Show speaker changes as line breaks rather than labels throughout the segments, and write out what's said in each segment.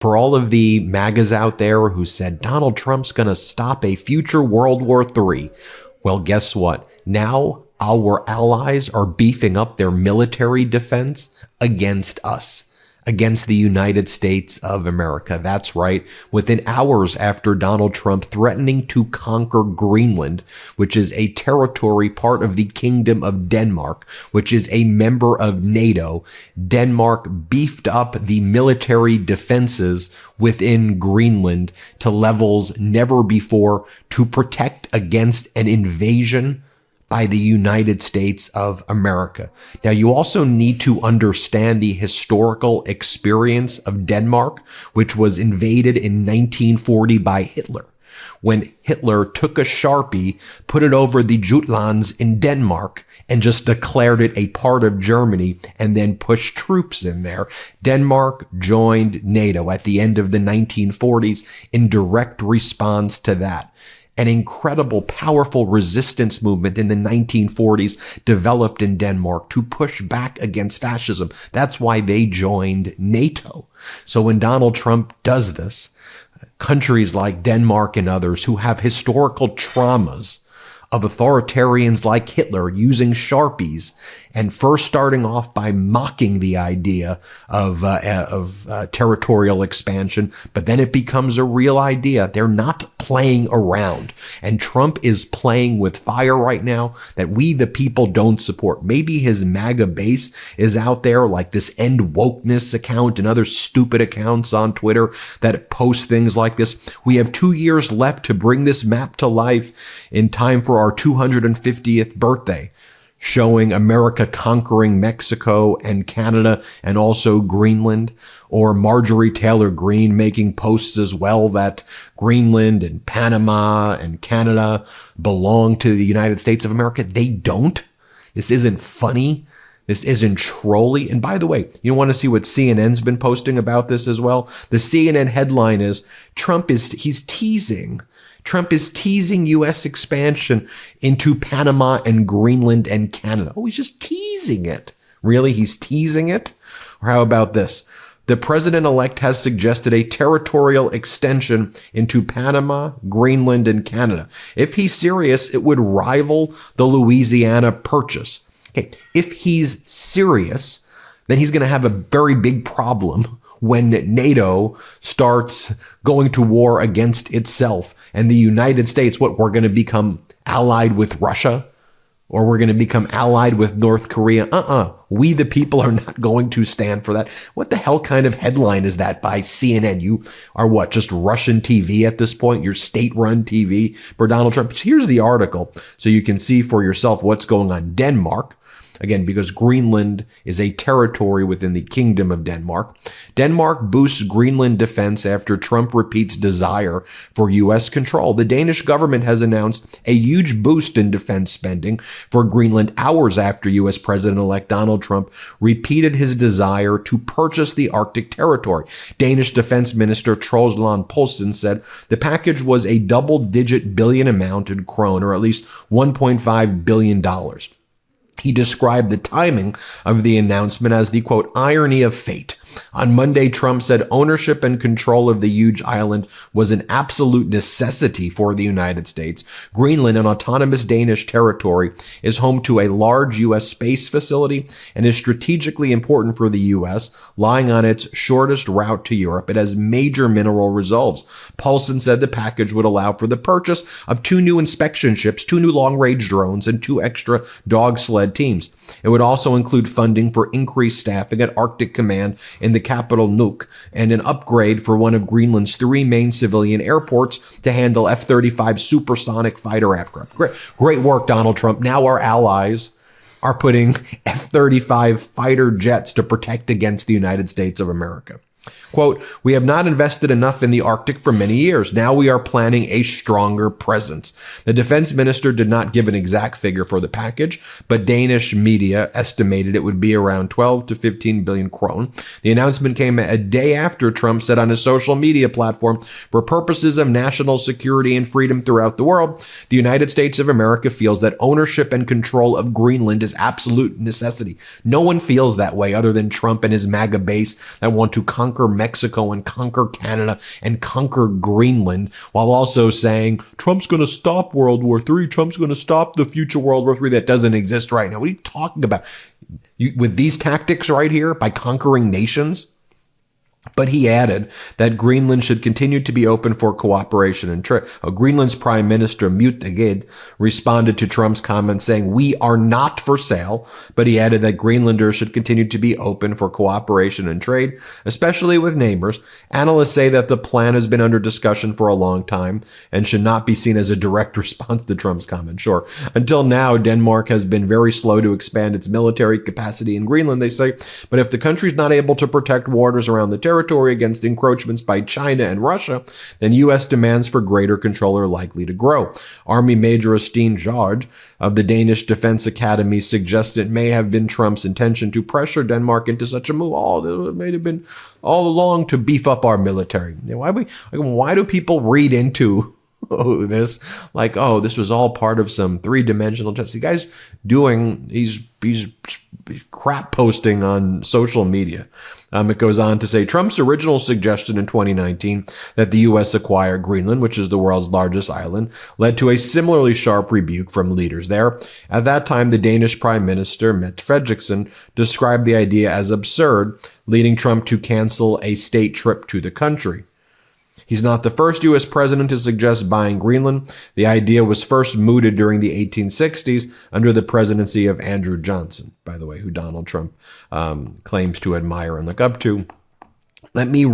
For all of the MAGAs out there who said Donald Trump's going to stop a future World War III, well, guess what? Now our allies are beefing up their military defense against us, against the United States of America. That's right. Within hours after Donald Trump threatening to conquer Greenland, which is a territory part of the Kingdom of Denmark, which is a member of NATO, Denmark beefed up the military defenses within Greenland to levels never before to protect against an invasion by the United States of America. Now, you also need to understand the historical experience of Denmark, which was invaded in 1940 by Hitler. When Hitler took a Sharpie, put it over the Jutlands in Denmark, and just declared it a part of Germany and then pushed troops in there. Denmark joined NATO at the end of the 1940s in direct response to that. An incredible, powerful resistance movement in the 1940s developed in Denmark to push back against fascism. That's why they joined NATO. So when Donald Trump does this, countries like Denmark and others who have historical traumas of authoritarians like Hitler using Sharpies and first starting off by mocking the idea of territorial expansion, but then it becomes a real idea. They're not playing around. And Trump is playing with fire right now that we, the people, don't support. Maybe his MAGA base is out there, like this End Wokeness account and other stupid accounts on Twitter that post things like this. We have 2 years left to bring this map to life in time for our 250th birthday, showing America conquering Mexico and Canada and also Greenland, or Marjorie Taylor Greene making posts as well that Greenland and Panama and Canada belong to the United States of America. They don't. This isn't funny. This isn't trolly. And by the way, you want to see what CNN's been posting about this as well? The CNN headline is, he's teasing. Trump is teasing U.S. expansion into Panama and Greenland and Canada. Oh, he's just teasing it. Really? He's teasing it? Or how about this? The president-elect has suggested a territorial extension into Panama, Greenland, and Canada. If he's serious, it would rival the Louisiana Purchase. Okay, if he's serious, then he's going to have a very big problem when NATO starts going to war against itself and the United States, we're going to become allied with Russia, or we're going to become allied with North Korea. We the people are not going to stand for that. What the hell kind of headline is that by CNN? You are what, just Russian TV at this point? You're state-run TV for Donald Trump. So here's the article so you can see for yourself what's going on. Denmark, again, because Greenland is a territory within the Kingdom of Denmark. Denmark boosts Greenland defense after Trump repeats desire for U.S. control. The Danish government has announced a huge boost in defense spending for Greenland hours after U.S. President-elect Donald Trump repeated his desire to purchase the Arctic territory. Danish Defense Minister Troels Lund Poulsen said the package was a double-digit billion amount in krone, or at least $1.5 billion. He described the timing of the announcement as the, quote, irony of fate. On Monday, Trump said ownership and control of the huge island was an absolute necessity for the United States. Greenland, an autonomous Danish territory, is home to a large U.S. space facility and is strategically important for the U.S., lying on its shortest route to Europe. It has major mineral reserves. Paulson said the package would allow for the purchase of 2 new inspection ships, 2 new long-range drones, and 2 extra dog sled teams. It would also include funding for increased staffing at Arctic Command in the capital Nuuk, and an upgrade for one of Greenland's 3 main civilian airports to handle F-35 supersonic fighter aircraft. Great work, Donald Trump. Now our allies are putting F-35 fighter jets to protect against the United States of America. Quote, we have not invested enough in the Arctic for many years. Now we are planning a stronger presence. The defense minister did not give an exact figure for the package, but Danish media estimated it would be around 12 to 15 billion krone. The announcement came a day after Trump said on his social media platform, for purposes of national security and freedom throughout the world, the United States of America feels that ownership and control of Greenland is absolute necessity. No one feels that way other than Trump and his MAGA base that want to conquer conquer Mexico and conquer Canada and conquer Greenland, while also saying Trump's going to stop World War III. Trump's going to stop the future World War III that doesn't exist right now. What are you talking about? With these tactics right here, by conquering nations? But he added that Greenland should continue to be open for cooperation and trade. Greenland's Prime Minister, Mute responded to Trump's comments saying, "We are not for sale," but he added that Greenlanders should continue to be open for cooperation and trade, especially with neighbors. Analysts say that the plan has been under discussion for a long time and should not be seen as a direct response to Trump's comment. Sure. Until now, Denmark has been very slow to expand its military capacity in Greenland, they say. But if the country is not able to protect waters around the territory against encroachments by China and Russia, then U.S. demands for greater control are likely to grow. Army Major Steen Jard of the Danish Defense Academy suggests it may have been Trump's intention to pressure Denmark into such a move. It may have been all along to beef up our military. Why do people read into this like, oh, this was all part of some three-dimensional test? The guy's he's crap posting on social media. It goes on to say Trump's original suggestion in 2019 that the U.S. acquire Greenland, which is the world's largest island, led to a similarly sharp rebuke from leaders there. At that time, the Danish Prime Minister, Mette Frederiksen, described the idea as absurd, leading Trump to cancel a state trip to the country. He's not the first U.S. president to suggest buying Greenland. The idea was first mooted during the 1860s under the presidency of Andrew Johnson, by the way, who Donald Trump claims to admire and look up to. Let me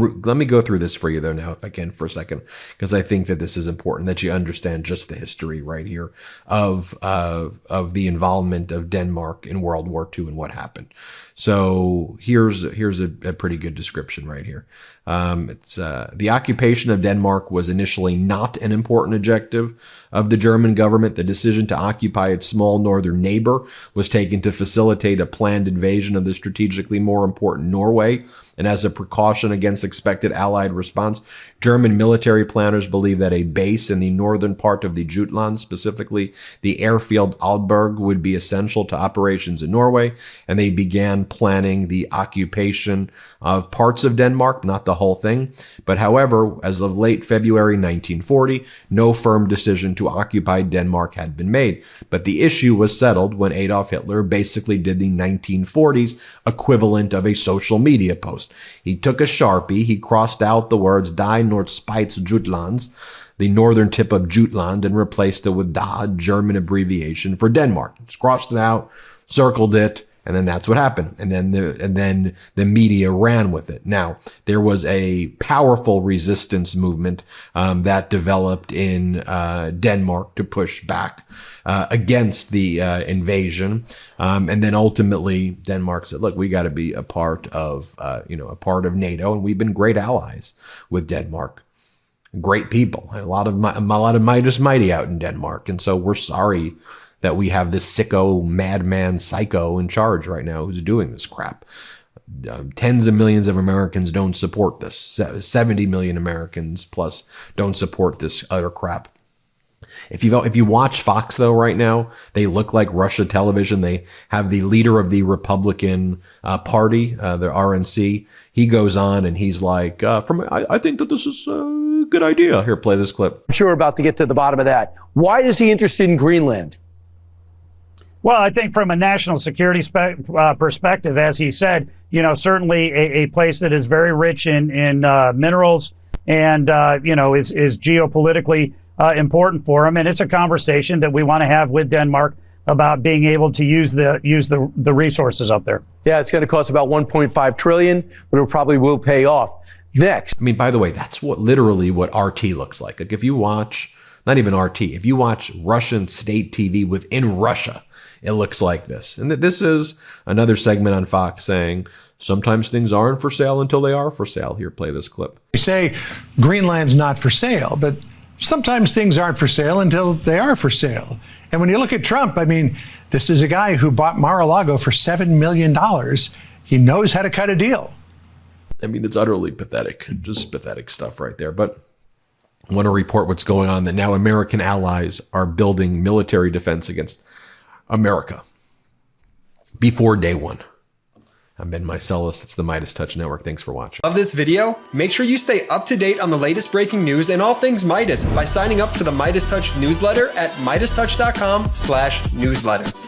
go through this for you, though, now, if I can, for a second, because I think that this is important, that you understand just the history right here of the involvement of Denmark in World War II and what happened. So here's a pretty good description right here. It's the occupation of Denmark was initially not an important objective of the German government. The decision to occupy its small northern neighbor was taken to facilitate a planned invasion of the strategically more important Norway, and as a precaution against expected Allied response. German military planners believed that a base in the northern part of the Jutland, specifically the airfield Aalborg, would be essential to operations in Norway, and they began planning the occupation of parts of Denmark, not the whole thing. But however, as of late February 1940, no firm decision to occupy Denmark had been made. But the issue was settled when Adolf Hitler basically did the 1940s equivalent of a social media post. He took a Sharpie, he crossed out the words Die Nordspitz Jutlands, the northern tip of Jutland, and replaced it with Da, German abbreviation for Denmark. Just crossed it out, circled it, and then that's what happened. And then the media ran with it. Now, there was a powerful resistance movement that developed in Denmark to push back against the invasion. And then ultimately Denmark said, look, we got to be a part of NATO. And we've been great allies with Denmark. Great people, a lot of Midas Mighty out in Denmark. And so we're sorry that we have this sicko, madman, psycho in charge right now who's doing this crap. Tens of millions of Americans don't support this. 70 million Americans plus don't support this utter crap. If you watch Fox, though, right now, they look like Russia television. They have the leader of the Republican Party, the RNC. He goes on and he's like, I think that this is a good idea. Here, play this clip.
I'm sure we're about to get to the bottom of that. Why is he interested in Greenland?
Well, I think from a national security perspective, as he said, certainly a place that is very rich in minerals and, is geopolitically important for him. And it's a conversation that we want to have with Denmark about being able to use the resources up there.
Yeah, it's going to cost about $1.5 trillion, but it probably will pay off. Next.
I mean, by the way, that's literally what RT looks like. Like if you watch, not even RT, if you watch Russian state TV within Russia, it looks like this. And this is another segment on Fox saying, sometimes things aren't for sale until they are for sale. Here, play this clip.
They say Greenland's not for sale, but sometimes things aren't for sale until they are for sale. And when you look at Trump, I mean, this is a guy who bought Mar-a-Lago for $7 million. He knows how to cut a deal.
I mean, it's utterly pathetic, just pathetic stuff right there. But I want to report what's going on, that now American allies are building military defense against America before day one. I'm Ben Meiselas. It's the MeidasTouch Network. Thanks for watching.
Love this video? Make sure you stay up to date on the latest breaking news and all things Midas by signing up to the MeidasTouch newsletter at MeidasTouch.com/newsletter.